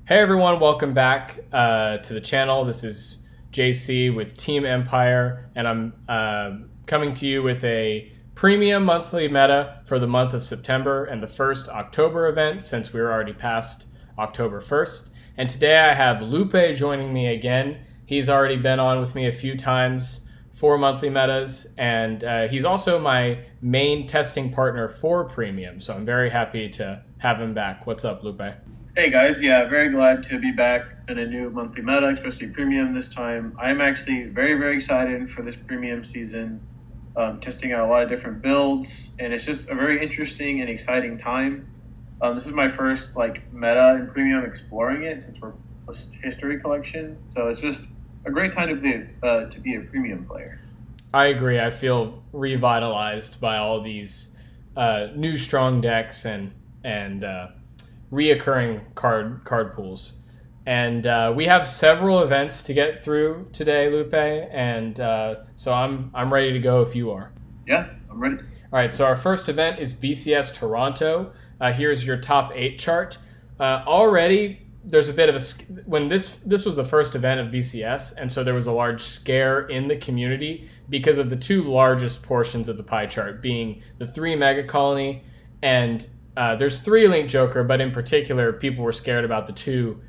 Hey everyone, welcome back to the channel. This is JC with Team Empire, and I'm coming to you with a premium monthly meta for the month of September and the first October event, since we're already past October 1st. And today I have Lupe joining me again. He's already been on with me a few times for monthly metas, and he's also my main testing partner for premium, so I'm very happy to have him back. What's up, Lupe? Hey guys, yeah, very glad to be back in a new monthly meta, especially premium this time. I'm actually very excited for this premium season, testing out a lot of different builds, and it's just a very interesting and exciting time. This is my first meta in premium exploring it since we're a history collection, so it's just a great time to be a premium player. I agree. I feel revitalized by all these new strong decks and reoccurring card pools, and we have several events to get through today, Lupe, and so I'm ready to go if you are. Yeah, I'm ready. All right, so our first event is BCS Toronto. Here's your top 8 chart. Already there's a bit of a when this was the first event of BCS, and so there was a large scare in the community because of the two largest portions of the pie chart being the 3 Mega Colony and there's 3 Link Joker, but in particular, people were scared about the 2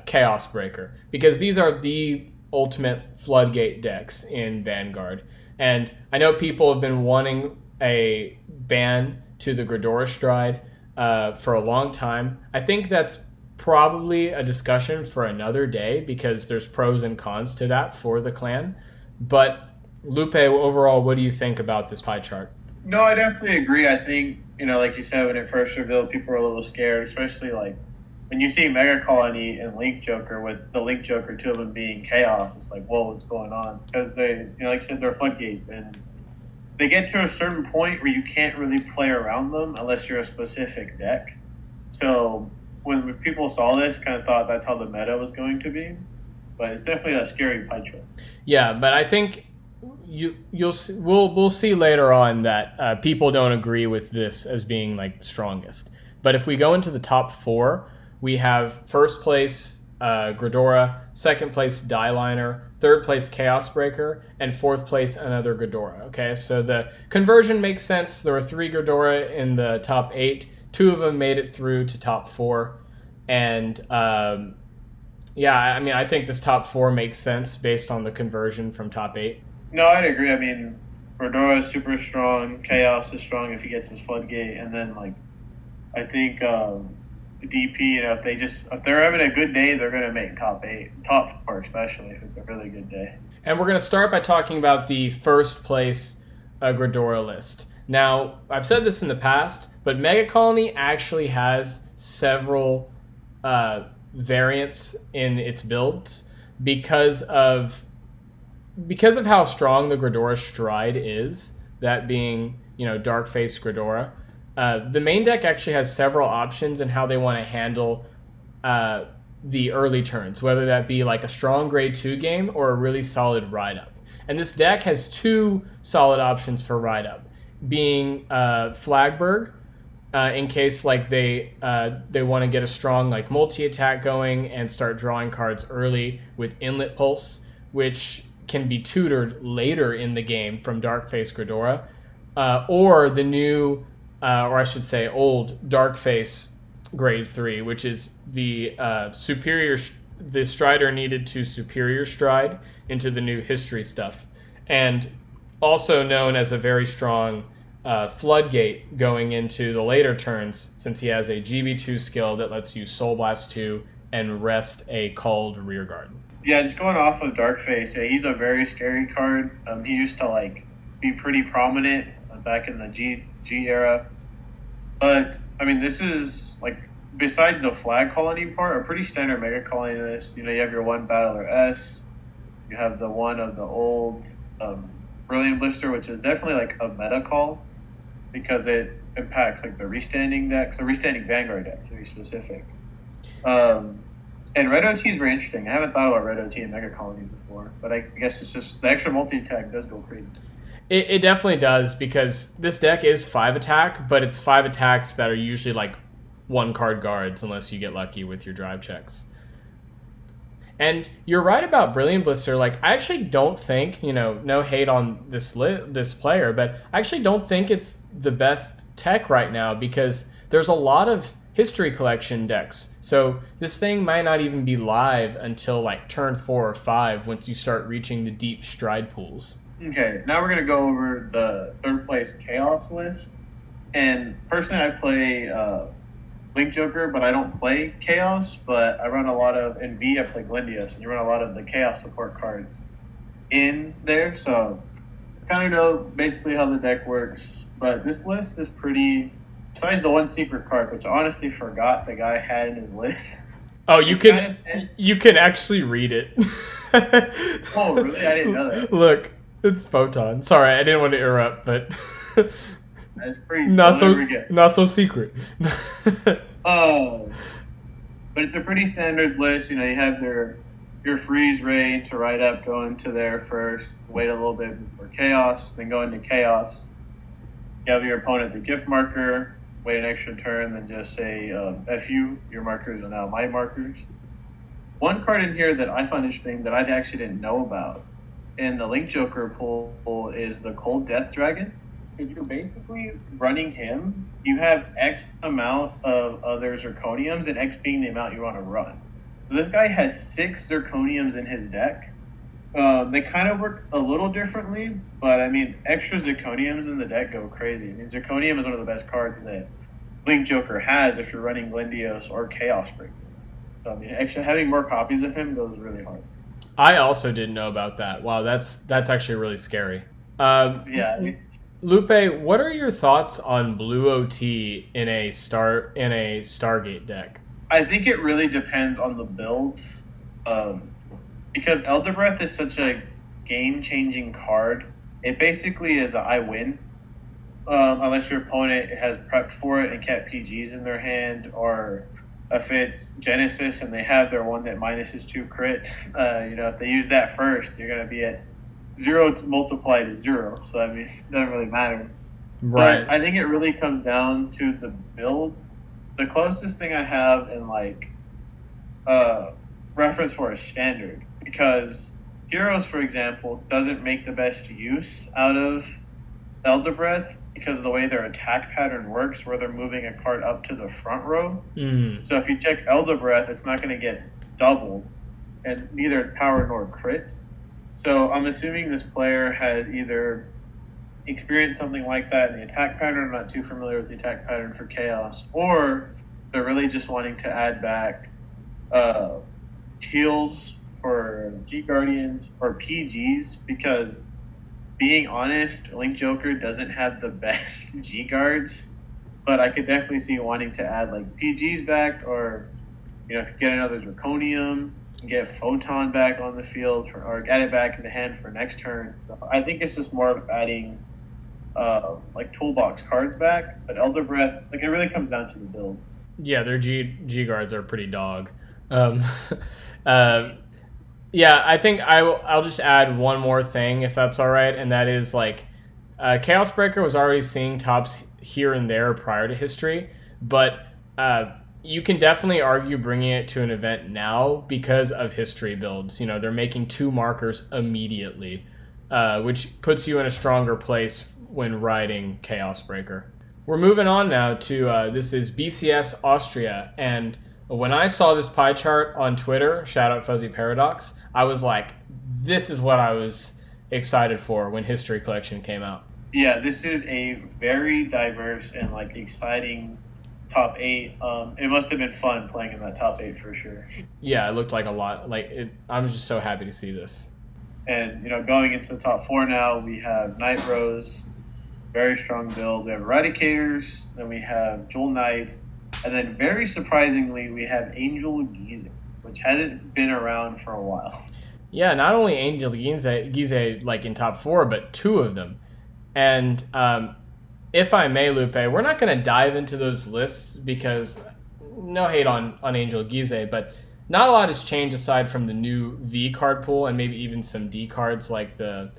Chaos Breaker because these are the ultimate floodgate decks in Vanguard. And I know people have been wanting a ban to the Gridora Stride for a long time. I think that's probably a discussion for another day because there's pros and cons to that for the clan. But Lupe, overall, what do you think about this pie chart? No, I definitely agree. I think, like you said, when it first revealed, people were a little scared, especially when you see Mega Colony and Link Joker, with the Link Joker, 2 of them being Chaos. It's like, whoa, what's going on? Because they, like I said, they're floodgates, and they get to a certain point where you can't really play around them unless you're a specific deck. So when people saw this, kind of thought that's how the meta was going to be. But it's definitely a scary pie chart. Yeah, but I think we'll see later on that people don't agree with this as being strongest. But if we go into the top 4, we have first place Gridora, second place Dieliner, third place Chaos Breaker, and fourth place another Gridora. Okay, so the conversion makes sense. There were 3 Gridora in the top 8. 2 of them made it through to top 4, and yeah, I mean, I think this top 4 makes sense based on the conversion from top 8. No, I'd agree. I mean, Gridora is super strong. Chaos is strong if he gets his floodgate, and then I think DP. If they're having a good day, they're gonna make top 4, especially if it's a really good day. And we're gonna start by talking about the first place Gridora list. Now, I've said this in the past, but Mega Colony actually has several variants in its builds because of how strong the Gridora Stride is, that being, Darkface Gridora. The main deck actually has several options in how they want to handle the early turns, whether that be a strong grade 2 game or a really solid ride-up. And this deck has 2 solid options for ride-up, being Flagberg, in case they want to get a strong multi-attack going and start drawing cards early with Inlet Pulse, which can be tutored later in the game from Darkface Gridora, or the new, or I should say old Darkface Grade 3, which is the the Strider needed to Superior Stride into the new history stuff, and also known as a very strong Floodgate going into the later turns, since he has a GB2 skill that lets you Soul Blast 2 and rest a called Rearguard. Yeah, just going off of Darkface, yeah, he's a very scary card. He used to be pretty prominent back in the G era, but I mean, this is besides the Flag Colony part, a pretty standard Mega Colony list. You have your 1 Battler S, you have the 1 of the old Brilliant Blister, which is definitely a meta call because it impacts the restanding decks, the restanding Vanguard decks to be specific. And Red OT is very interesting. I haven't thought about Red OT and Mega Colony before, but I guess it's just the extra multi-attack does go crazy. It definitely does, because this deck is 5 attack, but it's 5 attacks that are usually one card guards unless you get lucky with your drive checks. And you're right about Brilliant Blister. Like, I actually don't think, no hate on this player, but I actually don't think it's the best tech right now because there's a lot of history collection decks. So this thing might not even be live until like turn 4 or 5 once you start reaching the deep stride pools. Okay, now we're going to go over the third place Chaos list. And personally, I play Link Joker, but I don't play Chaos. But I run a lot of, in V, I play Glendios, and you run a lot of the Chaos support cards in there. So I kind of know basically how the deck works. But this list is pretty, besides the one secret card, which I honestly forgot the guy had in his list. Oh, you can actually read it. Oh, really? I didn't know that. Look, it's Photon. Sorry, I didn't want to interrupt, but that's pretty not so secret. Oh, but it's a pretty standard list. You have your freeze ray to ride up, go into there first, wait a little bit before Chaos, then go into Chaos. You have your opponent the gift marker, wait an extra turn, then just say F you, your markers are now my markers. One card in here that I find interesting that I actually didn't know about in the Link Joker pool is the Cold Death Dragon. Because you're basically running him, you have X amount of other Zirconiums, and X being the amount you want to run. So this guy has 6 Zirconiums in his deck. They kind of work a little differently, but extra Zirconiums in the deck go crazy. Zirconium is one of the best cards that Link Joker has if you're running Glendios or Chaos Breaker. So, actually having more copies of him goes really hard. I also didn't know about that. Wow, that's actually really scary. Yeah. Lupe, what are your thoughts on Blue OT in a Stargate deck? I think it really depends on the build. Because Elder Breath is such a game-changing card. It basically is I win. Unless your opponent has prepped for it and kept PGs in their hand, or if it's Genesis and they have their one that minuses 2 crit, if they use that first, you're going to be at 0 multiplied to 0. So, it doesn't really matter. Right. But I think it really comes down to the build. The closest thing I have in, reference for a standard, because Heroes, for example, doesn't make the best use out of Elder Breath because of the way their attack pattern works, where they're moving a card up to the front row. So if you check Elder Breath, it's not going to get doubled, and neither its power nor crit. So I'm assuming this player has either experienced something like that in the attack pattern. I'm not too familiar with the attack pattern for Chaos, or they're really just wanting to add back heals for G Guardians or PGs, because being honest, Link Joker doesn't have the best G Guards, but I could definitely see wanting to add PGs back, or if you get another Zirconium, get Photon back on the field or add it back in the hand for next turn. So I think it's just more of adding toolbox cards back, but Elder Breath, it really comes down to the build. Yeah, their G guards are pretty dog. Yeah, I think I'll just add one more thing if that's all right, and that is Chaos Breaker was already seeing tops here and there prior to history, but you can definitely argue bringing it to an event now because of history builds. They're making 2 markers immediately, which puts you in a stronger place when riding Chaos Breaker. We're moving on now to this is BCS Austria, and when I saw this pie chart on Twitter, shout out Fuzzy Paradox, I was like, this is what I was excited for when History Collection came out. Yeah, this is a very diverse and exciting top 8. It must have been fun playing in that top 8 for sure. Yeah, it looked like a lot. I'm just so happy to see this. And going into the top 4 now, we have Night Rose, very strong build. We have Eradicators, then we have Jewel Knights, and then very surprisingly, we have Angel Gize, which hasn't been around for a while. Yeah, not only Angel Gize in top 4, but 2 of them. And if I may, Lupe, we're not going to dive into those lists because no hate on Angel Gize, but not a lot has changed aside from the new V card pool and maybe even some D cards the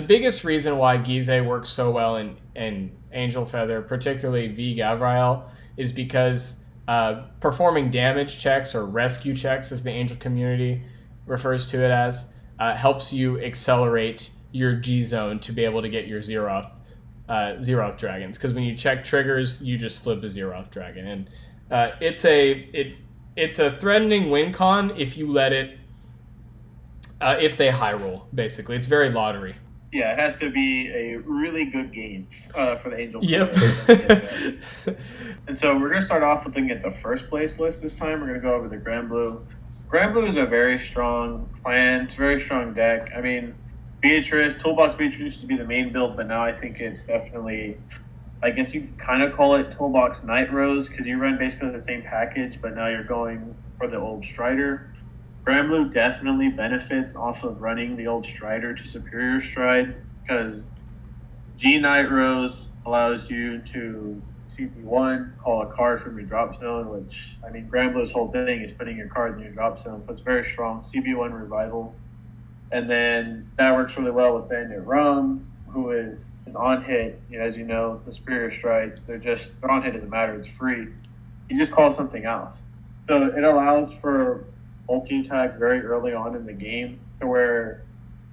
biggest reason why Gize works so well in Angel Feather, particularly V Gavrael, is because performing damage checks or rescue checks, as the Angel community refers to it as, helps you accelerate your G zone to be able to get your Zeroth dragons. Because when you check triggers, you just flip a Zeroth dragon, and it's a threatening win con if you let it. If they high roll, basically, it's very lottery. Yeah, it has to be a really good game for the Angel. Yep. And so we're going to start off with looking at the first place list this time. We're going to go over the Grand Blue. Grand Blue is a very strong clan. It's a very strong deck. I mean, Toolbox Beatrice used to be the main build, but now I think it's definitely, I guess you kind of call it Toolbox Night Rose, because you run basically the same package, but now you're going for the old Strider. Grand Blue definitely benefits off of running the old Strider to Superior Stride, because G Night Rose allows you to CP1, call a card from your drop zone, which, I mean, Grand Blue's whole thing is putting your card in your drop zone, so it's very strong. CP1 Revival. And then that works really well with Bandit Rum, who is on hit. As you know, the Superior Strides, their on hit doesn't matter, it's free. You just call something else. So it allows for multi-attack very early on in the game, to where,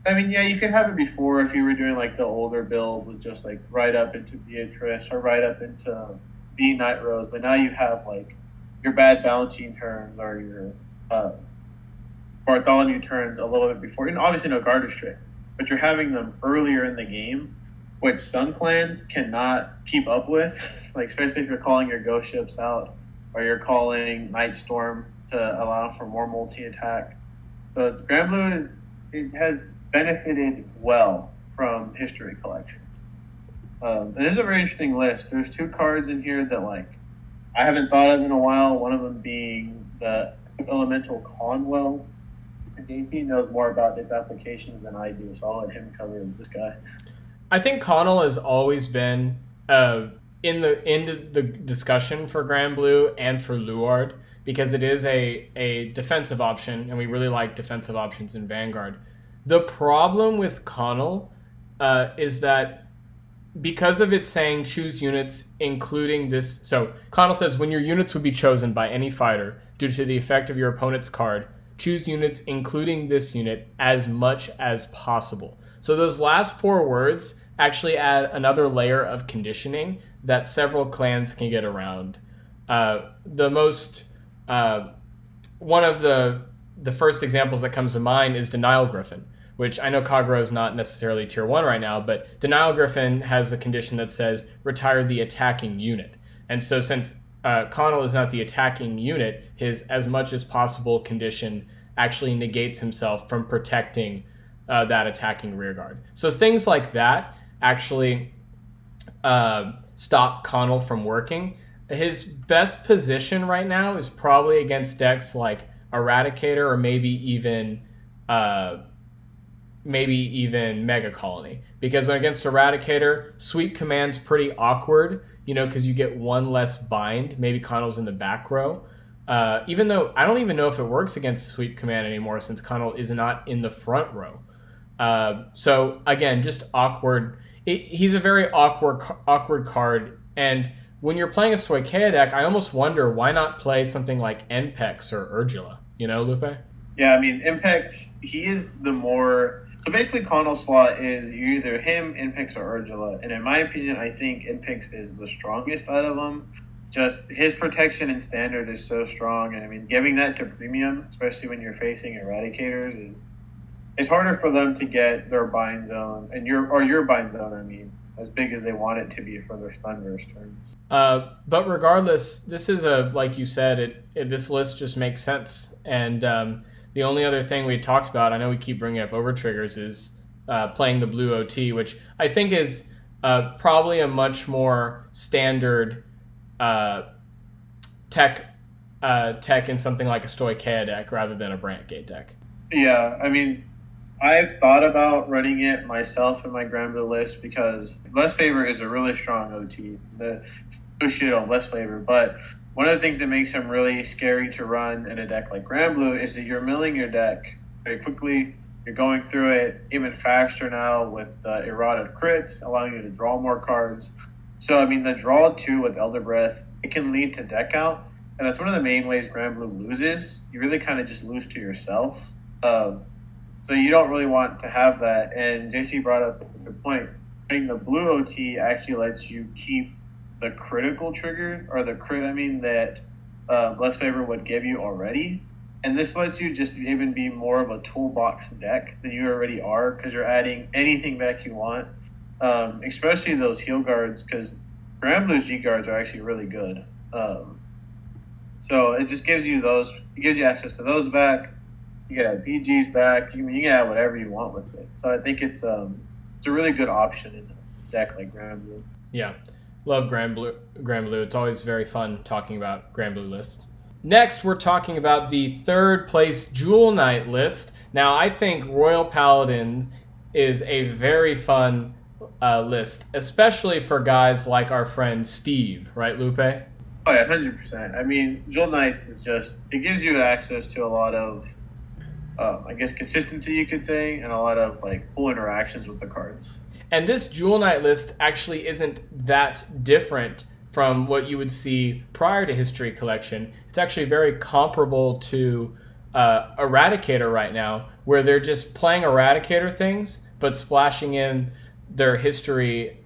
I mean, yeah, you could have it before if you were doing like the older build with just like right up into Beatrice or right up into B Night Rose, but now you have like your bad bouncing turns or your Bartholomew turns a little bit before, and obviously no Garter Trick, but you're having them earlier in the game, which some clans cannot keep up with, like especially if you're calling your ghost ships out or you're calling Night Storm to allow for more multi-attack. So Grand Blue has benefited well from History Collection. It is a very interesting list. There's 2 cards in here that like I haven't thought of in a while, one of them being the Elemental Conwell. DC knows more about its applications than I do, so I'll let him cover this guy. I think Connell has always been in the discussion for Grand Blue and for Lard, because it is a defensive option, and we really like defensive options in Vanguard. The problem with Connell is that because of it saying choose units including this, so Connell says when your units would be chosen by any fighter due to the effect of your opponent's card, choose units including this unit as much as possible. So those last 4 words actually add another layer of conditioning that several clans can get around. One of the first examples that comes to mind is Denial Griffin, which I know Kagura is not necessarily tier 1 right now, but Denial Griffin has a condition that says retire the attacking unit. And so since Connell is not the attacking unit, his as much as possible condition actually negates himself from protecting that attacking rearguard. So things like that actually stop Connell from working. His best position right now is probably against decks like Eradicator or maybe even Mega Colony. Because against Eradicator, Sweep Command's pretty awkward, because you get 1 less bind. Maybe Connell's in the back row. Even though I don't even know if it works against Sweep Command anymore, since Connell is not in the front row. So again, just awkward. He's a very awkward card, and when you're playing a Stoicheia deck, I almost wonder why not play something like Empex or Urgula, Lupe? Yeah, I mean, Impex, he is the more... So basically, Connell's slot is either him, Impex, or Urgula. And in my opinion, I think Impex is the strongest out of them. Just his protection in Standard is so strong. And I mean, giving that to Premium, especially when you're facing Eradicators, it's harder for them to get their bind zone, your bind zone, I mean, as big as they want it to be for their Sunburst turns. But regardless, this is like you said, this list just makes sense. And the only other thing we talked about, I know we keep bringing up Overtriggers, is playing the blue OT, which I think is probably a much more standard tech in something like a Stoicheia deck rather than a Brantgate deck. Yeah, I mean, I've thought about running it myself in my Grand Blue list because Less Favor is a really strong OT. The Bushido Less Favor, but one of the things that makes him really scary to run in a deck like Grand Blue is that you're milling your deck very quickly. You're going through it even faster now with eroded crits, allowing you to draw more cards. So, I mean, the draw 2 with Elder Breath, it can lead to deck out. and that's one of the main ways Grand Blue loses. You really kind of just lose to yourself. So you don't really want to have that. And JC brought up a good point. Running the blue OT actually lets you keep the critical trigger, or the crit, that Less Favor would give you already. And this lets you just even be more of a toolbox deck than you already are, because you're adding anything back you want, especially those heal guards, because Grand Blue's G guards are actually really good. So it just gives you those. It gives you access to those back. You can add PGs back. You can add whatever you want with it. So I think it's a really good option in a deck like Grand Blue. Yeah, love Grand Blue. It's always very fun talking about Grand Blue list. Next, we're talking about the third place Jewel Knight list. Now, I think Royal Paladins is a very fun list, especially for guys like our friend Steve, right, Lupe? Oh yeah, 100%. Jewel Knights is just, it gives you access to a lot of consistency, you could say, and a lot of cool interactions with the cards. And this Jewel Knight list actually isn't that different from what you would see prior to History Collection. It's actually very comparable to Eradicator right now, where they're just playing Eradicator things, but splashing in their History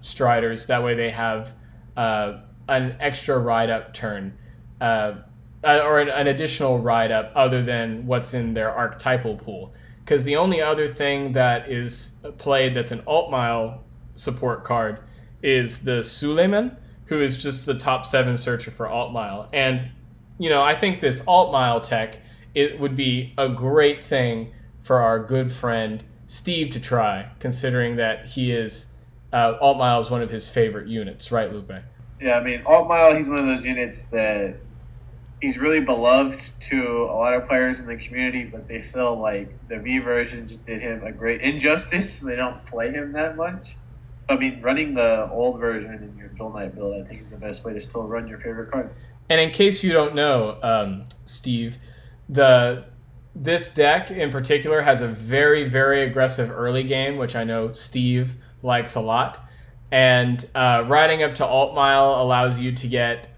Striders. That way they have an extra ride-up turn. Or an additional ride-up other than what's in their archetypal pool. Because the only other thing that is played that's an alt-mile support card is the Suleiman, who is just the top 7 searcher for alt-mile. And, I think this alt-mile tech, it would be a great thing for our good friend Steve to try, considering that he is alt-mile is one of his favorite units, right, Lupe? Yeah, alt-mile, he's one of those units that he's really beloved to a lot of players in the community, but they feel like the V version just did him a great injustice, so they don't play him that much. Running the old version in your Jewel Knight build, I think, is the best way to still run your favorite card. And in case you don't know, Steve, this deck in particular has a very, very aggressive early game, which I know Steve likes a lot. And riding up to Alt Mile allows you to get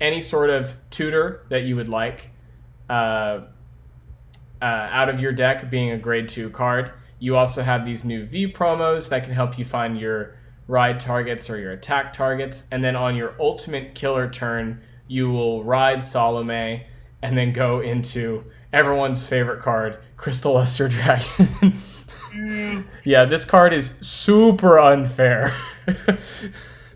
any sort of tutor that you would like out of your deck, being a grade 2 card. You also have these new V promos that can help you find your ride targets or your attack targets. And then on your ultimate killer turn, you will ride Salome and then go into everyone's favorite card, Crystal Luster Dragon. Yeah, this card is super unfair.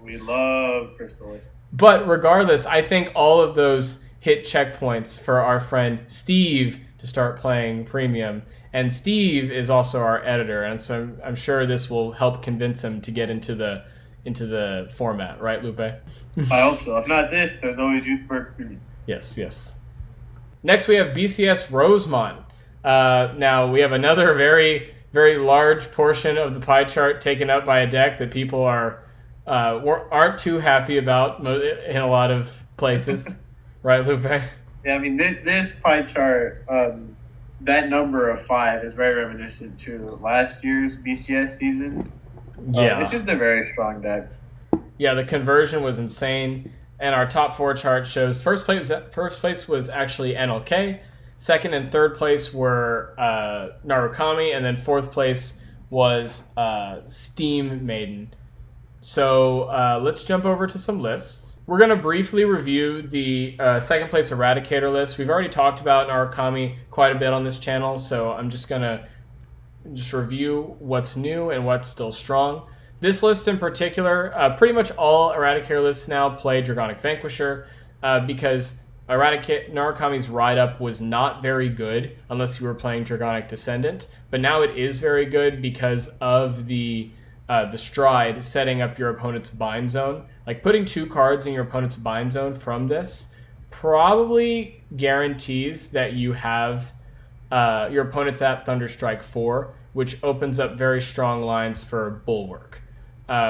We love Crystal Luster. But regardless, I think all of those hit checkpoints for our friend Steve to start playing Premium. And Steve is also our editor, and so I'm sure this will help convince him to get into the format, right, Lupe? I hope so. If not this, there's always Youthberg Premium. Yes. Next, we have BCS Rosemont. Now, we have another very, very large portion of the pie chart taken up by a deck that people aren't too happy about in a lot of places. Right, Lupe? Yeah, this pie chart, that number of 5 is very reminiscent to last year's BCS season. Yeah. It's just a very strong deck. Yeah, the conversion was insane. And our top 4 chart shows first place was actually NLK. Second and third place were Narukami. And then fourth place was Steam Maiden. So let's jump over to some lists. We're going to briefly review the second place Eradicator list. We've already talked about Narukami quite a bit on this channel, so I'm just going to review what's new and what's still strong. This list in particular, pretty much all Eradicator lists now play Dragonic Vanquisher because Narukami's ride-up was not very good unless you were playing Dragonic Descendant, but now it is very good because of the stride setting up your opponent's bind zone. Like putting 2 cards in your opponent's bind zone from this probably guarantees that you have your opponent's at Thunderstrike 4, which opens up very strong lines for Bulwark,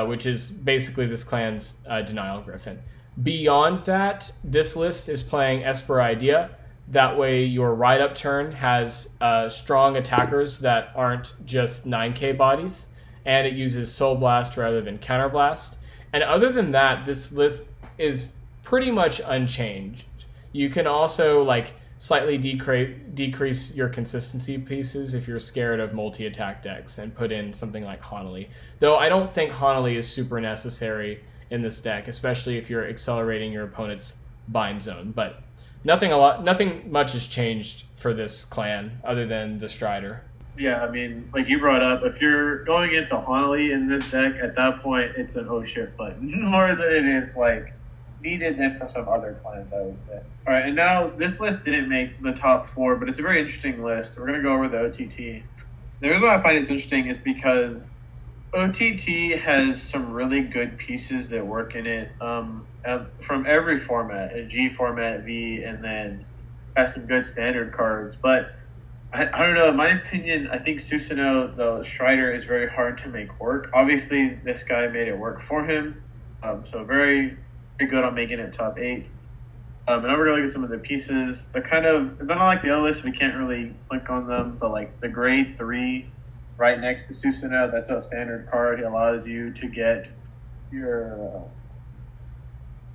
which is basically this clan's Denial Griffin. Beyond that, this list is playing Esper Idea. That way your ride-up turn has strong attackers that aren't just 9k bodies, and it uses Soul Blast rather than Counter Blast. And other than that, this list is pretty much unchanged. You can also like slightly decrease your consistency pieces if you're scared of multi-attack decks and put in something like Honolly. Though I don't think Honolly is super necessary in this deck, especially if you're accelerating your opponent's bind zone. But nothing much has changed for this clan other than the Strider. Yeah, I mean, like you brought up, if you're going into Honolly in this deck, at that point, it's an oh shit button more than it is like needed than for some other clans, I would say. All right, and now this list didn't make the top 4, but it's a very interesting list. We're going to go over the OTT. The reason why I find it interesting is because OTT has some really good pieces that work in it from every format, a G format, V, and then has some good standard cards. But I don't know, in my opinion, I think Susanoo, the Strider, is very hard to make work. Obviously, this guy made it work for him, so very good on making it top 8. And now we're going to look at some of the pieces. They're not like the other list, we can't really click on them, but like the grade 3 right next to Susanoo, that's a standard card. It allows you to get your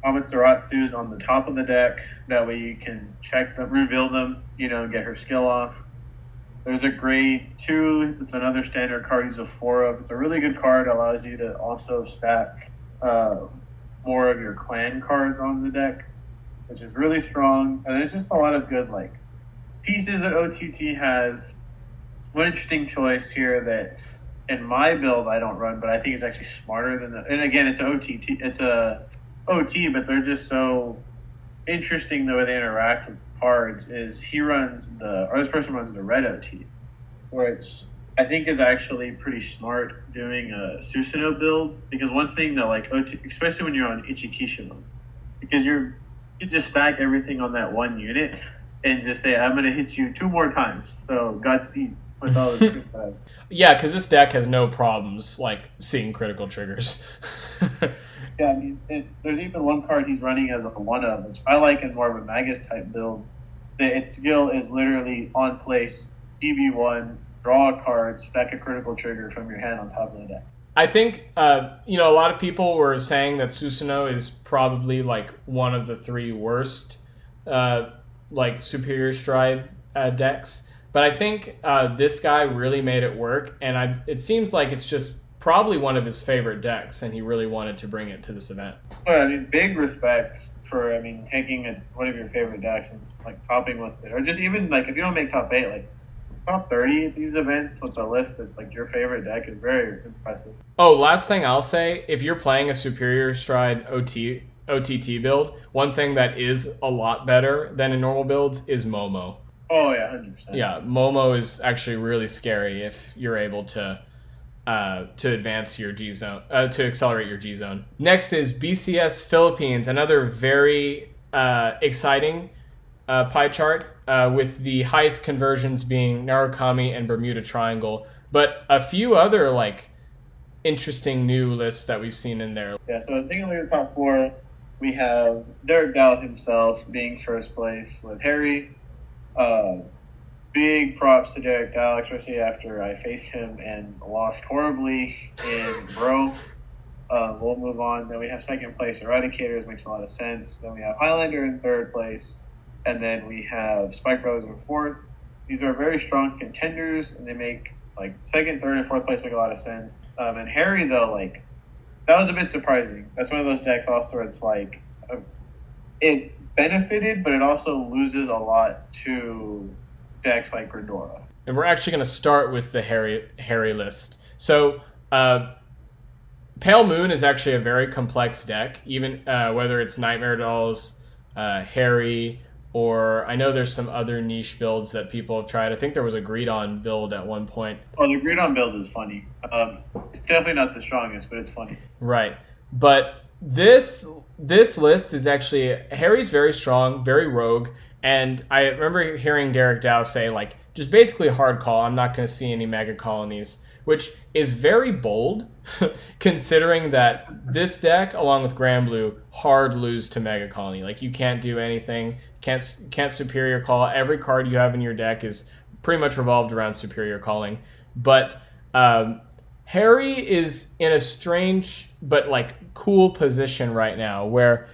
Amaterasus on the top of the deck. That way you can check them, reveal them, get her skill off. There's a grade 2. It's another standard card he's a 4 of. It's a really good card. It allows you to also stack more of your clan cards on the deck, which is really strong. And there's just a lot of good pieces that OTT has. One interesting choice here that in my build I don't run, but I think is actually smarter than that. And again, it's a OT, but they're just so interesting the way they interact with cards. Is this person runs the red OT, which I think is actually pretty smart doing a Susanoo build, because one thing that OT, especially when you're on Ichikishima, because you just stack everything on that one unit and just say, I'm going to hit you 2 more times. So Godspeed with all this good stuff. Yeah, because this deck has no problems seeing critical triggers. Yeah, I mean, there's even one card he's running as a 1-of, which I like in more of a Magus type build. Its skill is literally on place, DB1, draw a card, stack a critical trigger from your hand on top of the deck. I think, a lot of people were saying that Susanoo is probably one of the 3 worst Superior Stride decks. But I think this guy really made it work, and it seems like it's just probably one of his favorite decks, and he really wanted to bring it to this event. Well, I mean, big respect for taking one of your favorite decks and topping with it, or just even if you don't make top 8, top 30 at these events with a list that's your favorite deck is very impressive. Oh, last thing I'll say, if you're playing a Superior Stride OTT build, one thing that is a lot better than in normal builds is Momo. Oh yeah, 100%. Yeah, Momo is actually really scary if you're able to advance your G zone, to accelerate your G zone. Next is BCS Philippines, another very exciting pie chart with the highest conversions being Narukami and Bermuda Triangle, but a few other interesting new lists that we've seen in there. Yeah, so taking a look at the top 4, we have Derek Dow himself being first place with Harry. Big props to Derek Dow, especially after I faced him and lost horribly in Bro. We'll move on. Then we have second place Eradicators, makes a lot of sense. Then we have Highlander in third place. And then we have Spike Brothers in fourth. These are very strong contenders, and they make second, third, and fourth place make a lot of sense. And Harry, though, that was a bit surprising. That's one of those decks also where it's it benefited, but it also loses a lot to decks like Grandora. And we're actually going to start with the Harry list. So Pale Moon is actually a very complex deck, even whether it's Nightmare Dolls, Harry, or I know there's some other niche builds that people have tried. I think there was a Greedon build at one point. Oh, the Greedon build is funny. It's definitely not the strongest, but it's funny. Right. But this list is actually, Harry's very strong, very rogue, and I remember hearing Derek Dow say, just basically hard call, I'm not going to see any mega colonies, which is very bold, considering that this deck, along with Grand Blue, hard lose to mega colony. You can't do anything, can't superior call. Every card you have in your deck is pretty much revolved around superior calling. But Harry is in a strange but cool position right now, where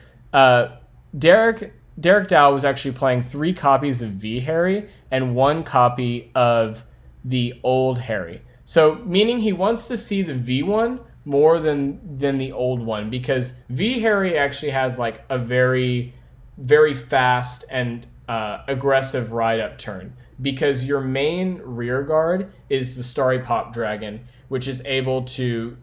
Derek Derek Dow was actually playing 3 copies of V Harry and 1 copy of the old Harry. So meaning he wants to see the V one more than the old one, because V Harry actually has like a very, very fast and aggressive ride up turn, because your main rear guard is the Starry Pop Dragon, which is able to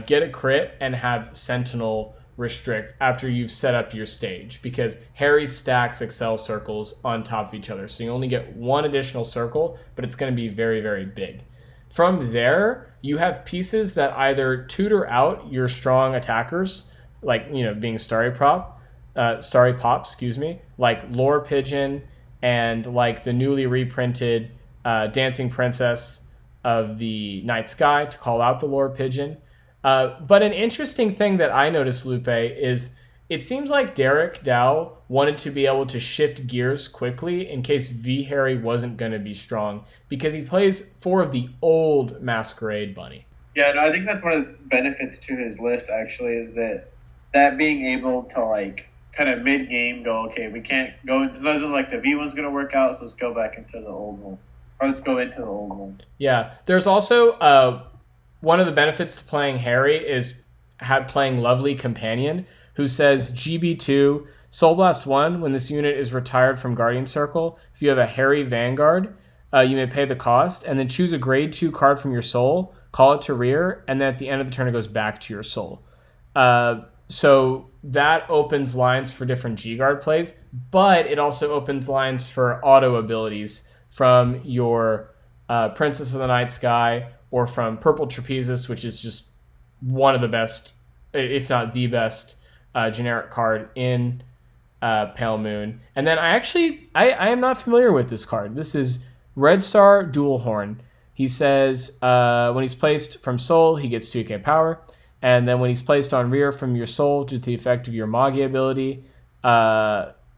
get a crit and have Sentinel restrict after you've set up your stage, because Harry stacks Excel circles on top of each other. So you only get 1 additional circle, but it's going to be very, very big. From there, you have pieces that either tutor out your strong attackers, like, being Starry Pop, like Lore Pigeon and like the newly reprinted Dancing Princess of the Night Sky to call out the Lore Pigeon. But an interesting thing that I noticed, Lupe, is it seems like Derek Dow wanted to be able to shift gears quickly in case V Harry wasn't going to be strong, because he plays 4 of the old Masquerade Bunny. Yeah, no, I think that's one of the benefits to his list, actually, is that being able to, like, kind of mid-game go, okay, we can't go into those, like the V one's going to work out, so let's go back into the old one. Or let's go into the old one. Yeah, there's also one of the benefits to playing Harry is playing Lovely Companion, who says GB2, Soul Blast 1, when this unit is retired from Guardian Circle, if you have a Harry Vanguard, you may pay the cost, and then choose a grade 2 card from your soul, call it to rear, and then at the end of the turn it goes back to your soul. So that opens lines for different G-Guard plays, but it also opens lines for auto abilities from your Princess of the Night Sky, or from Purple Trapezist, which is just one of the best, if not the best, generic card in Pale Moon. And then I am not familiar with this card. This is Red Star Dual Horn. He says when he's placed from Soul, he gets 2k power. And then when he's placed on rear from your Soul due to the effect of your Magi ability,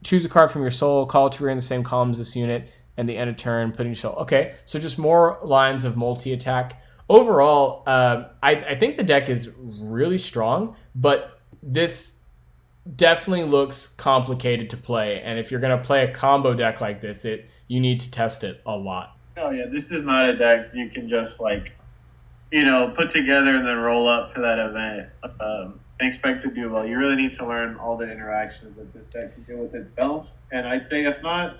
choose a card from your Soul, call it to rear in the same column as this unit, and the end of turn, putting your Soul. Okay, so just more lines of multi-attack. Overall, I think the deck is really strong, but this definitely looks complicated to play. And if you're going to play a combo deck like this, you need to test it a lot. Oh, yeah, this is not a deck you can just, like, put together and then roll up to that event and expect to do well. You really need to learn all the interactions that this deck can do with itself. And I'd say, if not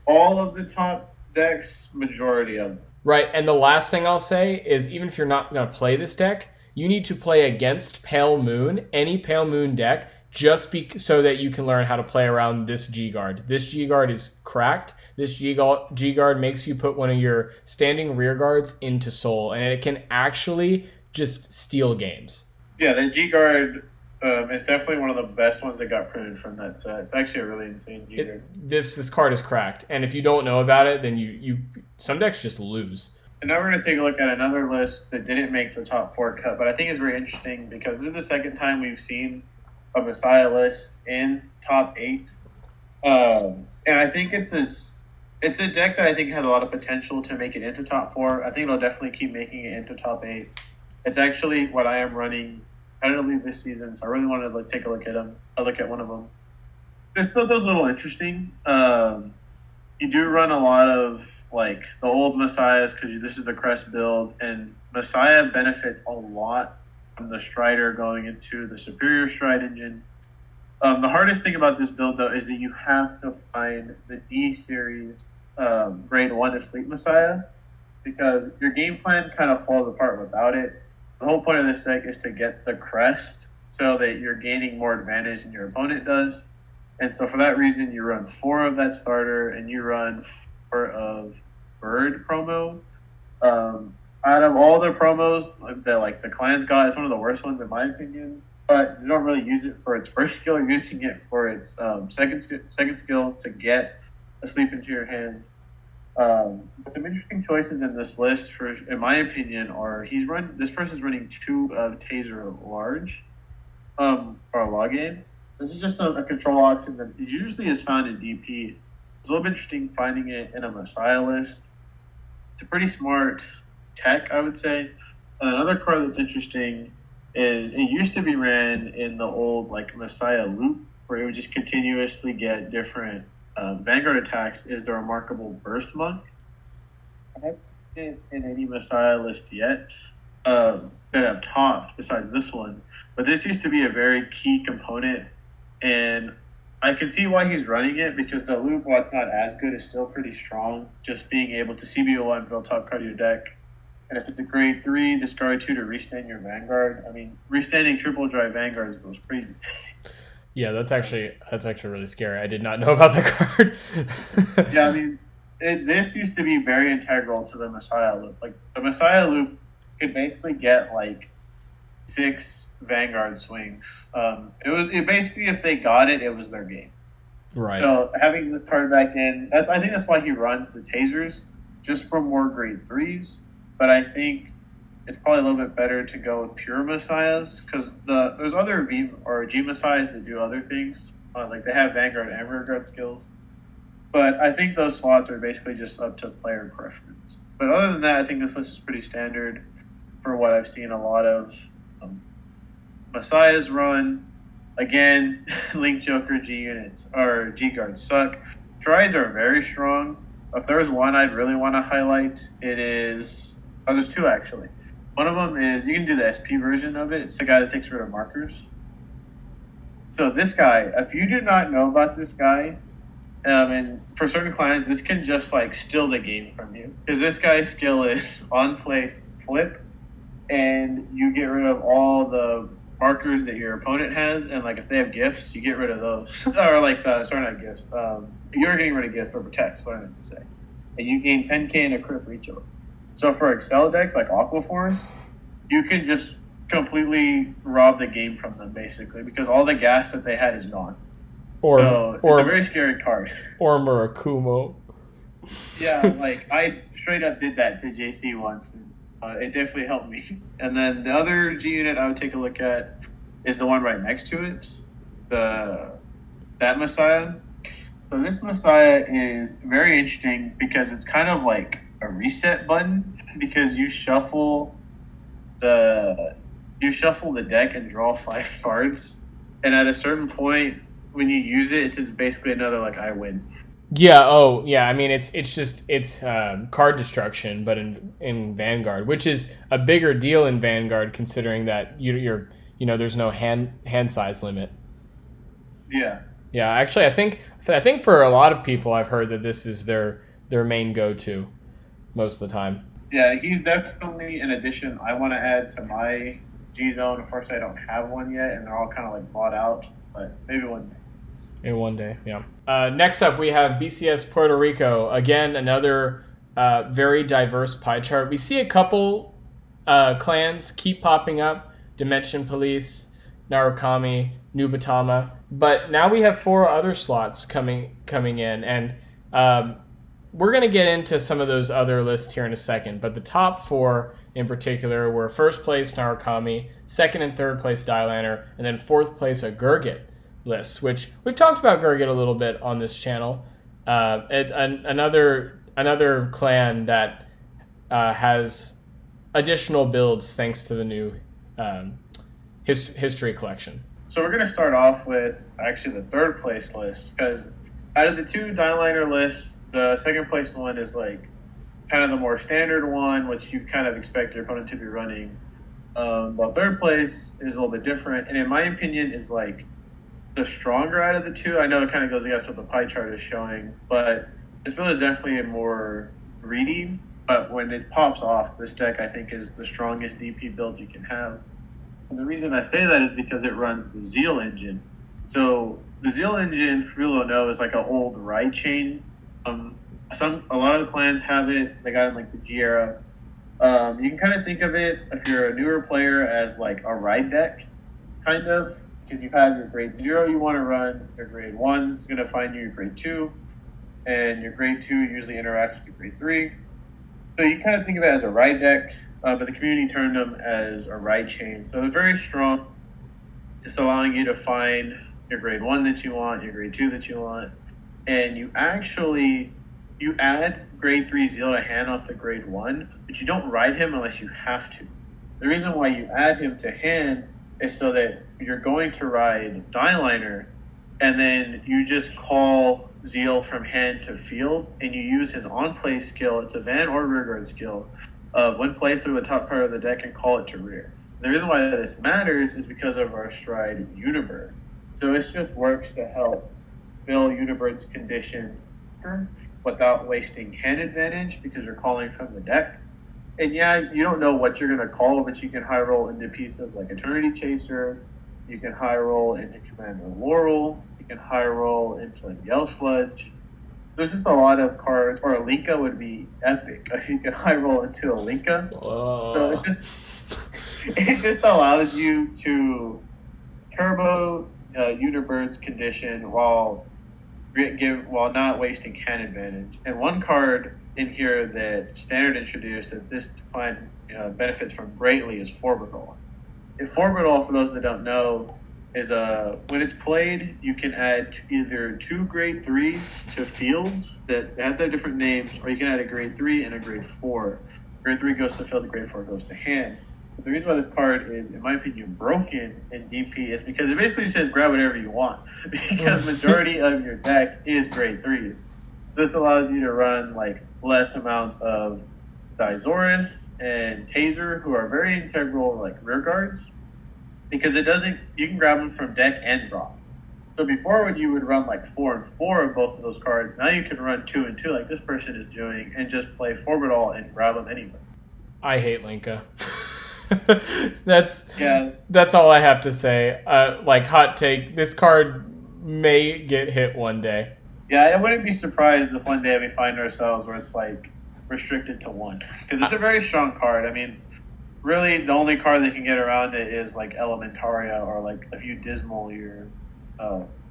all of the top decks, majority of them. Right, and the last thing I'll say is, even if you're not going to play this deck, you need to play against Pale Moon, any Pale Moon deck, just so that you can learn how to play around this G-Guard. This G-Guard is cracked. This G-Guard makes you put one of your standing rear guards into Soul, and it can actually just steal games. Yeah, the G-Guard is definitely one of the best ones that got printed from that set. It's actually a really insane G-Guard. This card is cracked, and if you don't know about it, then you some decks just lose. And now we're going to take a look at another list that didn't make the top 4 cut, but I think is very interesting because this is the second time we've seen a Messiah list in top 8. And I think it's a deck that I think has a lot of potential to make it into top 4. I think it'll definitely keep making it into top 8. It's actually what I am running competitively this season, so I really wanted to take a look at them. I'll look at one of them. This build is a little interesting. You do run a lot of like the old Messiahs because this is the Crest build, and Messiah benefits a lot from the Strider going into the Superior Stride Engine. The hardest thing about this build, though, is that you have to find the D series grade 1 Asleep Messiah, because your game plan kind of falls apart without it. The whole point of this deck is to get the Crest so that you're gaining more advantage than your opponent does. And so for that reason, you run 4 of that starter and you run 4 of Bird promo. Out of all the promos that the Clans got, it's one of the worst ones in my opinion. But you don't really use it for its first skill. You're using it for its second skill to get Asleep into your hand. Some interesting choices in this list, in my opinion, are this person's running 2 of Taser Large, or a log game. This is just a control option that usually is found in DP. It's a little bit interesting finding it in a Messiah list. It's a pretty smart tech, I would say. And another card that's interesting is it used to be ran in the old Messiah loop where he would just continuously get different Vanguard attacks, is the Remarkable Burst Monk. I haven't seen it in any Messiah list yet that I've topped besides this one, but this used to be a very key component, and I can see why he's running it, because the loop, while it's not as good, is still pretty strong. Just being able to CBO1 build top card of your deck, and if it's a grade 3, discard 2 to restand your Vanguard. I mean, restanding triple drive Vanguards goes crazy. Yeah, that's actually really scary. I did not know about that card. Yeah, I mean, this used to be very integral to the Messiah loop. Like, the Messiah loop could basically get like 6 Vanguard swings. It basically, if they got it, it was their game. Right. So having this card back in, I think that's why he runs the tasers, just for more grade 3s. But I think it's probably a little bit better to go with pure Messiahs, because there's other V or G Messiahs that do other things. Like they have Vanguard and Rearguard skills. But I think those slots are basically just up to player preference. But other than that, I think this list is pretty standard for what I've seen a lot of Messiahs run. Again, Link Joker G units or G guards suck. Triads are very strong. If there's one I'd really want to highlight, it is... Oh, there's 2 actually. One of them is, you can do the SP version of it. It's the guy that takes rid of markers. So this guy, if you do not know about this guy, and for certain clients, this can just like steal the game from you. Because this guy's skill is on place, flip, and you get rid of all the markers that your opponent has, and like if they have gifts, you get rid of those. Or like not gifts. You're getting rid of gifts, but protects, what I meant to say. And you gain 10k and a crit for each of them. So for Excel decks like Aquaforce, you can just completely rob the game from them, basically, because all the gas that they had is gone. It's a very scary card. Or Murakumo. Yeah, like I straight up did that to JC once, and it definitely helped me. And then the other G unit I would take a look at is the one right next to it, that Messiah. So this Messiah is very interesting because it's kind of like a reset button, because you shuffle the deck and draw 5 cards, and at a certain point when you use it, it's just basically another like I win. Yeah. Oh, yeah. I mean, it's card destruction, but in Vanguard, which is a bigger deal in Vanguard, considering that you're there's no hand size limit. Yeah. Yeah. Actually, I think for a lot of people, I've heard that this is their main go-to most of the time. Yeah, he's definitely an addition I want to add to my G Zone. Of course, I don't have one yet, and they're all kind of like bought out, but maybe one day. Maybe one day, yeah. Next up, we have BCS Puerto Rico. Again, another very diverse pie chart. We see a couple clans keep popping up: Dimension Police, Narukami, Nubatama. But now we have 4 other slots coming in, and we're going to get into some of those other lists here in a second, but the top 4 in particular were first place Narukami, second and third place Highlander, and then fourth place a Gurgit list, which we've talked about Gurgit a little bit on this channel. Another clan that has additional builds thanks to the new history collection. So we're going to start off with actually the third place list, because out of the 2 Highlander lists, the second place one is like kind of the more standard one, which you kind of expect your opponent to be running. While third place is a little bit different, and in my opinion is like the stronger out of the 2. I know it kind of goes against what the pie chart is showing, but this build is definitely more greedy. But when it pops off, this deck I think is the strongest DP build you can have. And the reason I say that is because it runs the Zeal Engine. So the Zeal Engine, for people who don't know, is like an old ride chain. A lot of the clans have it. They got it in like the G era. You can kind of think of it, if you're a newer player, as like a ride deck, kind of, because you have your grade 0 you want to run, your grade 1 is going to find you your grade 2, and your grade 2 usually interacts with your grade 3. So you kind of think of it as a ride deck, but the community turned them as a ride chain. So they're very strong, just allowing you to find your grade 1 that you want, your grade 2 that you want, and you add grade 3 Zeal to hand off the grade 1, but you don't ride him unless you have to. The reason why you add him to hand is so that you're going to ride Highlander, and then you just call Zeal from hand to field, and you use his on-play skill. It's a van or rearguard skill of when placed over the top part of the deck and call it to rear. The reason why this matters is because of our stride Unibird. So it just works to help fill Unibird's condition without wasting hand advantage because you're calling from the deck. And yeah, you don't know what you're going to call, but you can high roll into pieces like Eternity Chaser. You can high roll into Commander Laurel. You can high roll into Yell Sludge. There's just a lot of cards, or a Linka would be epic if you could high roll into a Linka. So it just allows you to turbo Unibird's condition while not wasting hand advantage. And one card in here that Standard introduced that this defined benefits from greatly is Forbidal. Forbidal, for those that don't know, is when it's played, you can add either 2 grade 3s to field that have their different names, or you can add a grade 3 and a grade 4. Grade 3 goes to field, grade 4 goes to hand. But the reason why this card is, in my opinion, broken in DP is because it basically says grab whatever you want, because majority of your deck is grade 3s. This allows you to run like less amounts of Dizoris and Taser, who are very integral like rear guards, because you can grab them from deck and draw. So before, when you would run like 4 and 4 of both of those cards, now you can run 2 and 2 like this person is doing and just play Forbidal and grab them anyway. I hate Linka. That's all I have to say. Like, hot take, this card may get hit one day. Yeah, I wouldn't be surprised if one day we find ourselves where it's like restricted to 1, because it's a very strong card. I mean, really the only card that can get around it is like Elementaria, or like if you Dismal your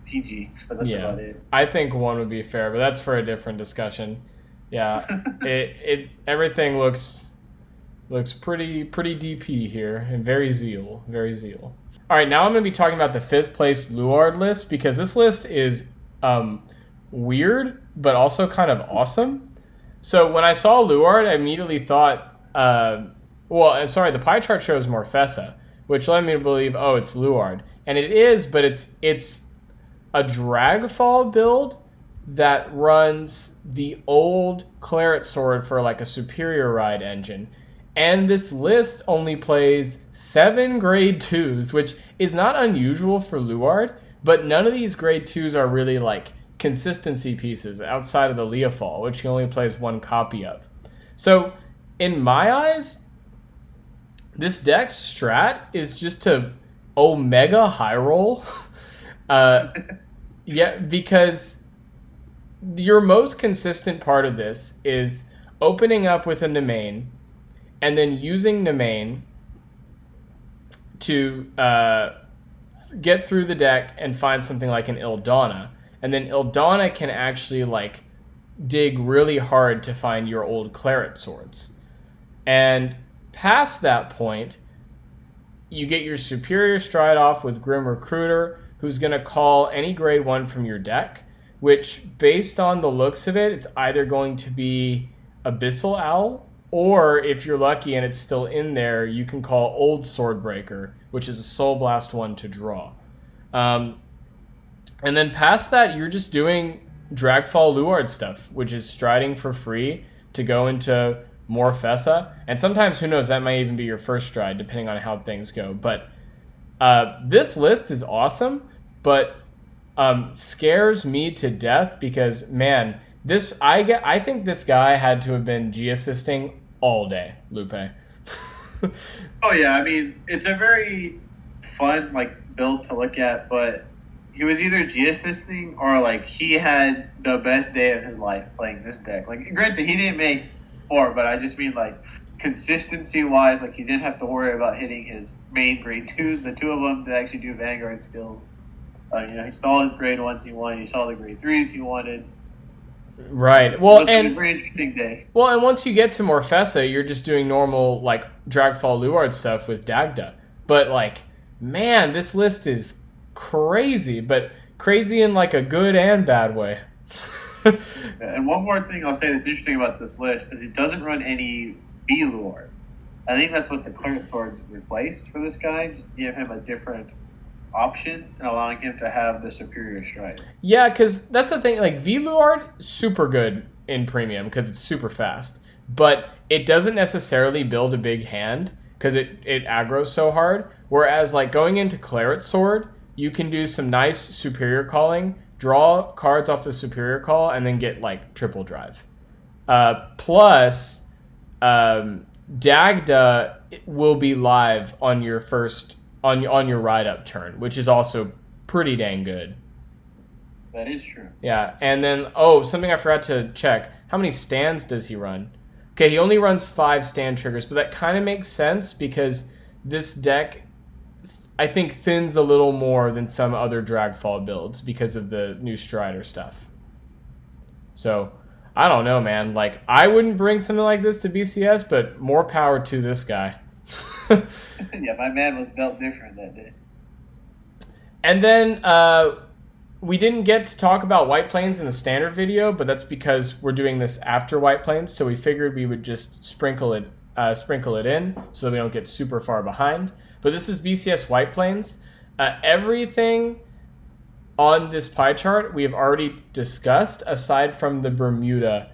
PG, but that's about it. I think 1 would be fair, but that's for a different discussion. Yeah, it everything looks pretty DP here, and very Zeal. All right, now I'm going to be talking about the 5th place Lard list, because this list is weird, but also kind of awesome. So when I saw Lard, I immediately thought, the pie chart shows Morfessa, which led me to believe, it's Lard. And it is, but it's a Dragfall build that runs the old Claret Sword for like a superior ride engine. And this list only plays 7 grade 2s, which is not unusual for Lard, but none of these grade 2s are really like consistency pieces outside of the Leofall, which he only plays 1 copy of. So in my eyes, this deck's strat is just to Omega high roll. Because your most consistent part of this is opening up with a Nemain, and then using Nemain to get through the deck and find something like an Ildana. And then Ildana can actually like dig really hard to find your old Claret Swords. And past that point, you get your superior stride off with Grim Recruiter, who's going to call any grade 1 from your deck, which based on the looks of it, it's either going to be Abyssal Owl, or if you're lucky and it's still in there, you can call Old Swordbreaker, which is a Soul Blast 1 to draw. And then past that, you're just doing Dragfall Lard stuff, which is striding for free to go into Morfessa. And sometimes, who knows, that might even be your first stride, depending on how things go. But this list is awesome, but scares me to death because, man, I think this guy had to have been G-assisting all day, Lupe. Oh, yeah. I mean, it's a very fun build to look at, but he was either G-assisting or he had the best day of his life playing this deck. Granted, he didn't make 4, but I just mean consistency-wise, he didn't have to worry about hitting his main grade 2s, the 2 of them that actually do Vanguard skills. He saw his grade 1s he wanted, he saw the grade 3s he wanted. Right. Well, it was a very interesting day. Well, and once you get to Morfessa, you're just doing normal Dragfall Lard stuff with Dagda. But man, this list is crazy, but crazy in a good and bad way. And one more thing I'll say that's interesting about this list is it doesn't run any B-Lords. I think that's what the Claret Swords replaced for this guy, just to give him a different option and allowing him to have the superior stride. Yeah, because that's the thing. Like Lard, super good in premium because it's super fast, but it doesn't necessarily build a big hand because it aggroes so hard. Whereas like going into Claret Sword, you can do some nice superior calling, draw cards off the superior call, and then get like triple drive. Plus, Dagda will be live on your first on your ride up turn, which is also pretty dang good. That is true. Yeah, and then something I forgot to check: how many stands does he run? Okay, he only runs 5 stand triggers, but that kind of makes sense because this deck, I think, thins a little more than some other Dragfall builds because of the new Strider stuff. So I don't know, man. Like, I wouldn't bring something like this to BCS, but more power to this guy. Yeah, my man was built different that day. And then we didn't get to talk about White Plains in the standard video, but that's because we're doing this after White Plains, so we figured we would just sprinkle it in so we don't get super far behind. But this is BCS White Plains. Everything on this pie chart we have already discussed, aside from the Bermuda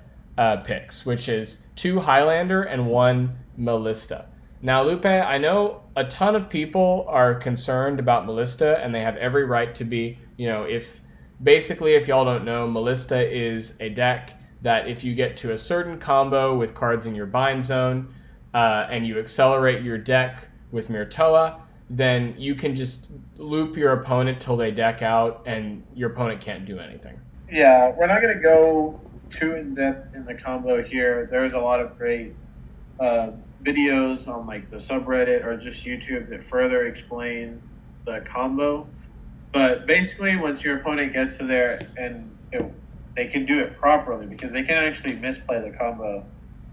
picks, which is 2 Highlander and 1 Mista. Now, Lupe, I know a ton of people are concerned about Mista, and they have every right to be. You know, if y'all don't know, Mista is a deck that if you get to a certain combo with cards in your bind zone and you accelerate your deck with Myrtoa, then you can just loop your opponent till they deck out, and your opponent can't do anything. Yeah, we're not going to go too in-depth in the combo here. There's a lot of great videos on like the subreddit or just YouTube that further explain the combo. But basically, once your opponent gets to there and they can do it properly, because they can actually misplay the combo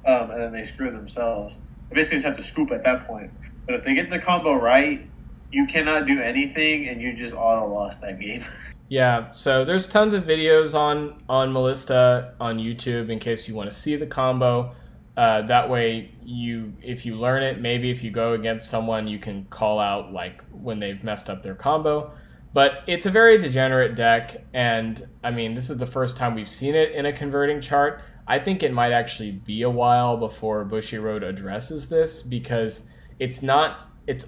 and then they screw themselves. They basically just have to scoop at that point. But if they get the combo right, you cannot do anything, and you just auto lost that game. Yeah, so there's tons of videos on Mista on YouTube in case you want to see the combo. That way, if you learn it, maybe if you go against someone, you can call out like when they've messed up their combo. But it's a very degenerate deck, and I mean, this is the first time we've seen it in a converting chart. I think it might actually be a while before Bushiroad addresses this, because it's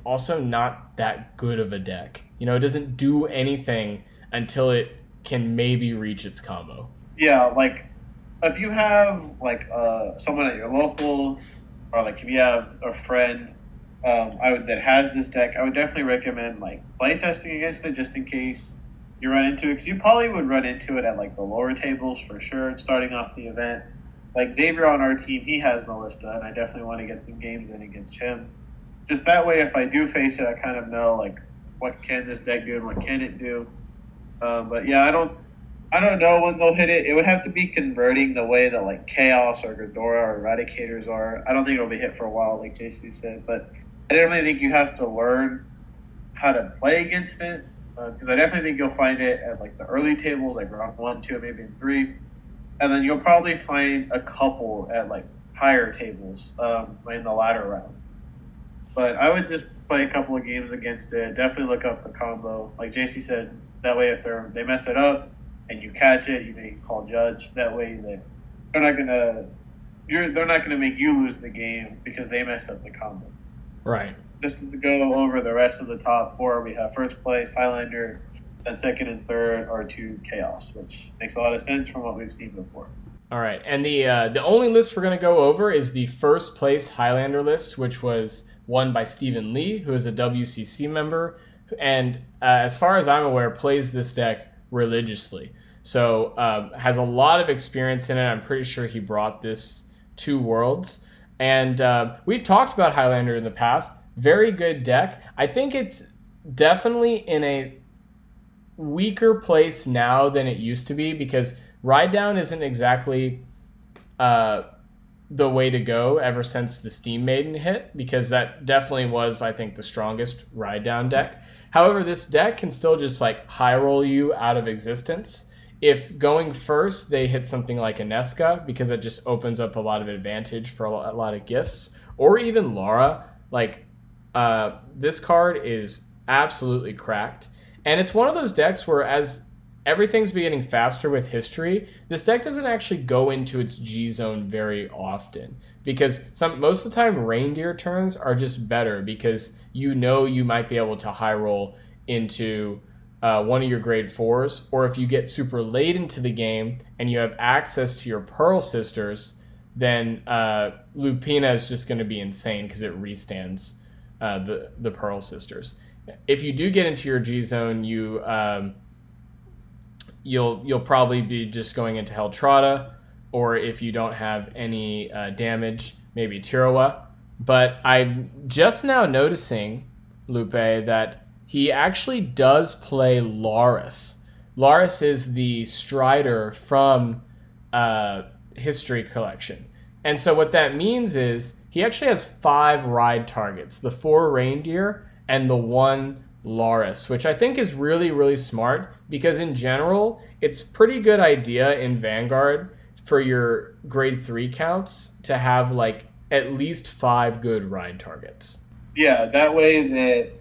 also not that good of a deck. You know, it doesn't do anything until it can maybe reach its combo. Yeah, like if you have like someone at your locals, or like if you have a friend that has this deck, I would definitely recommend like playtesting against it, just in case you run into it, because you probably would run into it at like the lower tables for sure, starting off the event. Like Xavier on our team, he has Mista, and I definitely want to get some games in against him. Just that way, if I do face it, I kind of know like what can this deck do and what can it do. But yeah, I don't know when they'll hit it. It would have to be converting the way that like Chaos or Ghidorah or Eradicators are. I don't think it'll be hit for a while, like JC said. But I definitely think you have to learn how to play against it, because I definitely think you'll find it at like the early tables, like round 1, 2, maybe in 3, and then you'll probably find a couple at like higher tables in the latter round. But I would just play a couple of games against it. Definitely look up the combo, like JC said. That way, if they mess it up and you catch it, you may call judge. That way, they're not gonna make you lose the game because they messed up the combo. Right. Just to go over the rest of the top 4, we have first place Highlander, then second and third are 2 Chaos, which makes a lot of sense from what we've seen before. All right, and the only list we're going to go over is the first place Highlander list, which was won by Stephen Lee, who is a WCC member, and as far as I'm aware, plays this deck religiously. So has a lot of experience in it. I'm pretty sure he brought this to Worlds. And we've talked about Highlander in the past. Very good deck. I think it's definitely in a weaker place now than it used to be, because Ride Down isn't exactly the way to go ever since the Steam Maiden hit, because that definitely was, I think, the strongest Ride Down deck. However, this deck can still just like high roll you out of existence. If going first, they hit something like a Nesca, because it just opens up a lot of advantage for a lot of gifts, or even Lara. Like, this card is absolutely cracked. And it's one of those decks where as everything's been getting faster with history, this deck doesn't actually go into its G zone very often because most of the time reindeer turns are just better because you might be able to high roll into one of your grade 4s, or if you get super late into the game and you have access to your Pearl Sisters, then Lupina is just going to be insane because it restands the Pearl Sisters. If you do get into your G zone, you'll probably be just going into Heltrata, or if you don't have any damage, maybe Tirawa. But I'm just now noticing, Lupe, that he actually does play Laris. Laris is the Strider from History Collection. And so what that means is he actually has 5 ride targets, the 4 reindeer and the 1 Laris, which I think is really, really smart because in general, it's pretty good idea in Vanguard for your grade 3 counts to have like at least 5 good ride targets. Yeah, that way that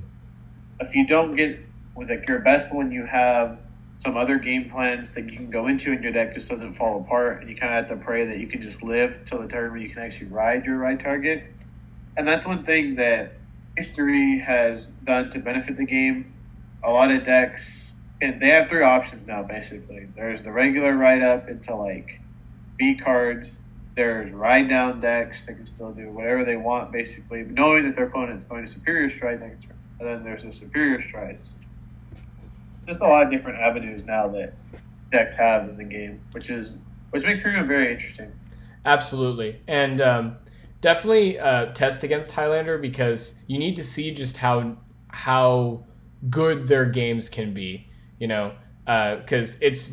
if you don't get with like your best one, you have some other game plans that you can go into and your deck just doesn't fall apart, and you kind of have to pray that you can just live till the turn where you can actually ride your ride target. And that's one thing that history has done to benefit the game. A lot of decks, and they have 3 options now basically. There's the regular ride up into like B cards. There's ride down decks that can still do whatever they want basically, knowing that their opponent's going to Superior Stride next turn. And then there's the Superior Strides. Just a lot of different avenues now that decks have in the game, which makes premium very interesting. Absolutely, and definitely test against Highlander because you need to see just how good their games can be. Because it's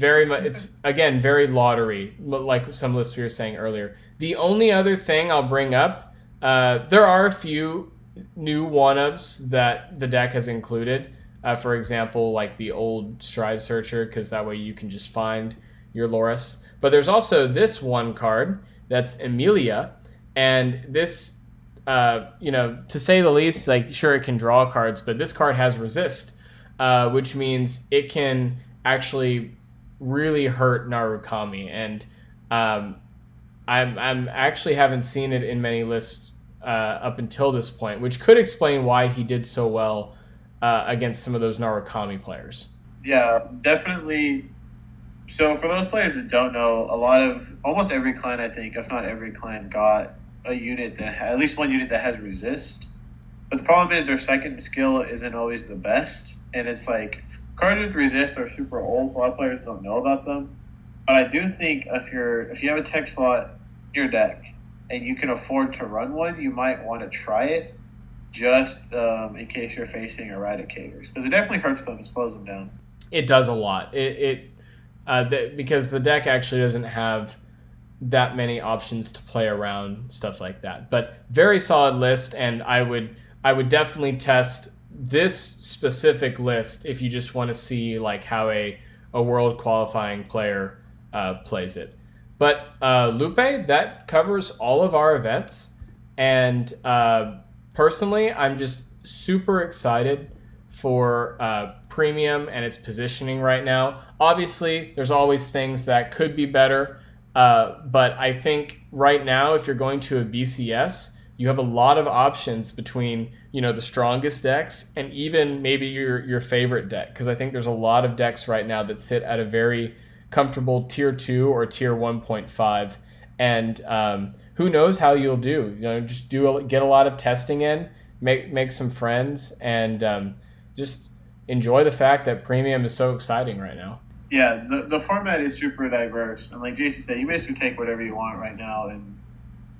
again very lottery, like some listeners were saying earlier. The only other thing I'll bring up, there are a few new one-ups that the deck has included. For example, like the old Stride Searcher, because that way you can just find your Loris. But there's also this one card that's Emilia, and this, to say the least, like sure it can draw cards, but this card has resist, which means it can actually really hurt Narukami, and I'm actually haven't seen it in many lists up until this point, which could explain why he did so well against some of those Narukami players. Yeah, definitely. So for those players that don't know, almost every clan, I think, if not every clan, got a unit that at least one unit that has resist. But the problem is their second skill isn't always the best, and it's like cards with resist are super old, so a lot of players don't know about them. But I do think if you have a tech slot in your deck and you can afford to run one, you might want to try it. Just in case you're facing Eradicators, because it definitely hurts them and slows them down. It does a lot. Because the deck actually doesn't have that many options to play around stuff like that. But very solid list, and I would definitely test this specific list if you just want to see like how a world qualifying player plays it. But Lupe, that covers all of our events, and personally, I'm just super excited for Premium and its positioning right now. Obviously, there's always things that could be better, but I think right now, if you're going to a BCS, you have a lot of options between the strongest decks and even maybe your favorite deck, because I think there's a lot of decks right now that sit at a very comfortable tier 2 or tier 1.5, and who knows how you'll do. Just get a lot of testing in, make some friends, and just enjoy the fact that Premium is so exciting right now. Yeah, the format is super diverse, and like Jason said, you basically take whatever you want right now and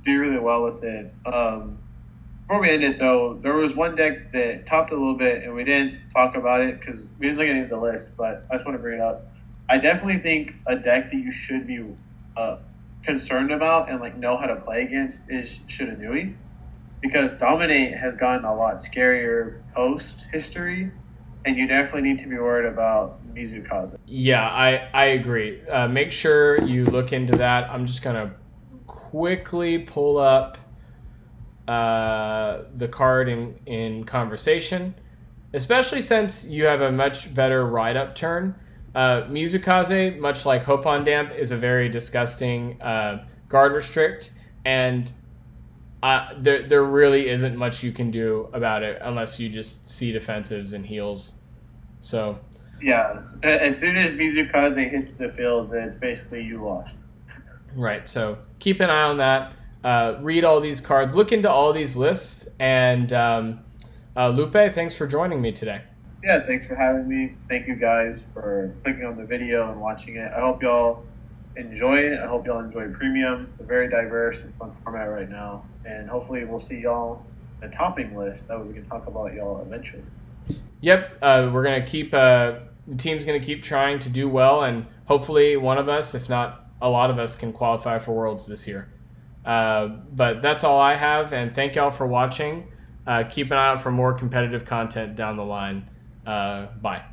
do really well with it. Before we end it, though, there was one deck that topped a little bit, and we didn't talk about it because we didn't look at any of the list, but I just want to bring it up. I definitely think a deck that you should be concerned about and like know how to play against is Shiranui, because Dominate has gotten a lot scarier post history, and you definitely need to be worried about Mizukaze. Yeah, I agree. Make sure you look into that. I'm just gonna quickly pull up the card in conversation, especially since you have a much better ride-up turn. Mizukaze, much like Hopon Damp, is a very disgusting guard restrict, and there really isn't much you can do about it unless you just see defensives and heals. So yeah, as soon as Mizukaze hits the field, then it's basically you lost. Right, so keep an eye on that. Read all these cards, look into all these lists, and Lupe, thanks for joining me today. Yeah, thanks for having me. Thank you guys for clicking on the video and watching it. I hope y'all enjoy it. I hope y'all enjoy Premium. It's a very diverse and fun format right now. And hopefully we'll see y'all in a topping list. That way we can talk about y'all eventually. Yep, we're going to keep, the team's going to keep trying to do well, and hopefully one of us, if not a lot of us, can qualify for Worlds this year. But that's all I have, and thank y'all for watching. Keep an eye out for more competitive content down the line. Bye.